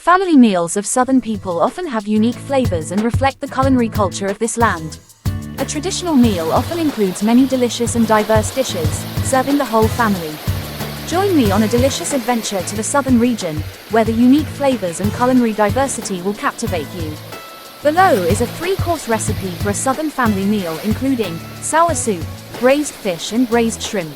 Family meals of Southern people often have unique flavors and reflect the culinary culture of this land. A traditional meal often includes many delicious and diverse dishes, serving the whole family. Join me on a delicious adventure to the southern region, where the unique flavors and culinary diversity will captivate you. Below is a 3-course recipe for a southern family meal including soursoup, braised fish and braised shrimp.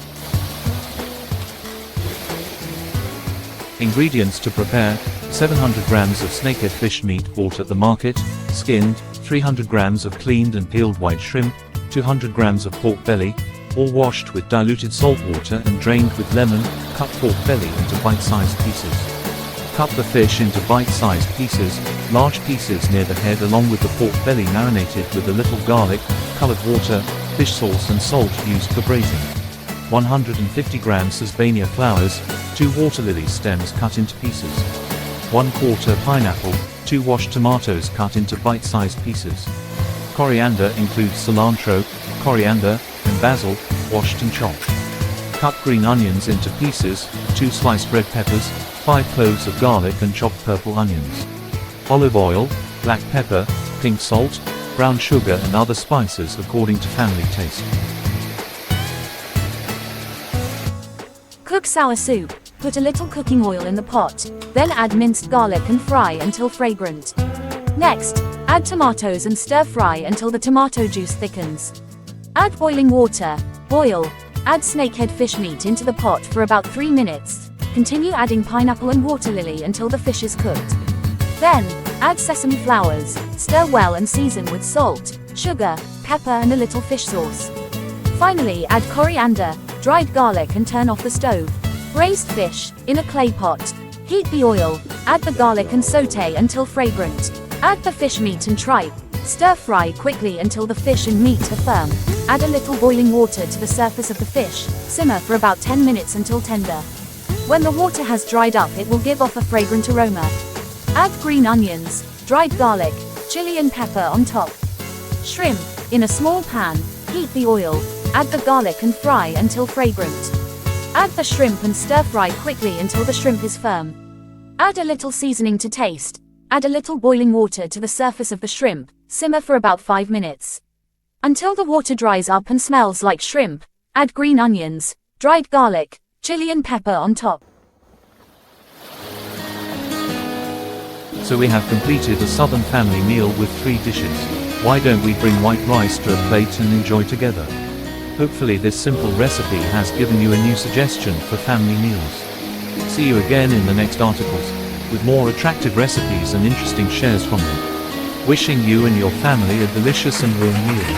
Ingredients to prepare: 700 grams of snakehead fish meat bought at the market, skinned, 300 grams of cleaned and peeled white shrimp, 200 grams of pork belly, all washed with diluted salt water and drained with lemon. Cut pork belly into bite-sized pieces. Cut the fish into bite-sized pieces, large pieces near the head, along with the pork belly marinated with a little garlic, colored water, fish sauce and salt used for braising. 150 grams sesbania flowers, 2 water lily stems cut into pieces. 1/4 pineapple, 2 washed tomatoes cut into bite-sized pieces. Coriander includes cilantro, coriander, and basil, washed and chopped. Cut green onions into pieces, 2 sliced red peppers, 5 cloves of garlic and chopped purple onions. Olive oil, black pepper, pink salt, brown sugar and other spices according to family taste. Cook soursoup. Put a little cooking oil in the pot, then add minced garlic and fry until fragrant. Next, add tomatoes and stir fry until the tomato juice thickens. Add boiling water, boil. Add snakehead fish meat into the pot for about 3 minutes. Continue adding pineapple and water lily until the fish is cooked. Then, add sesame flowers, stir well and season with salt, sugar, pepper and a little fish sauce. Finally, add coriander, dried garlic and turn off the stove. Braised fish, in a clay pot. Heat the oil, add the garlic and saute until fragrant. Add the fish meat and tripe. Stir fry quickly until the fish and meat are firm. Add a little boiling water to the surface of the fish. Simmer for about 10 minutes until tender. When the water has dried up, it will give off a fragrant aroma. Add green onions, dried garlic, chili and pepper on top. Shrimp, in a small pan. Heat the oil, add the garlic and fry until fragrant. Add the shrimp and stir fry quickly until the shrimp is firm. Add a little seasoning to taste. Add a little boiling water to the surface of the shrimp. Simmer for about 5 minutes. Until the water dries up and smells like shrimp. Add green onions, dried garlic, chili and pepper on top. So we have completed a southern family meal with 3 dishes. Why don't we bring white rice to a plate and enjoy together? Hopefully this simple recipe has given you a new suggestion for family meals. See you again in the next articles, with more attractive recipes and interesting shares from them. Wishing you and your family a delicious and warm meal.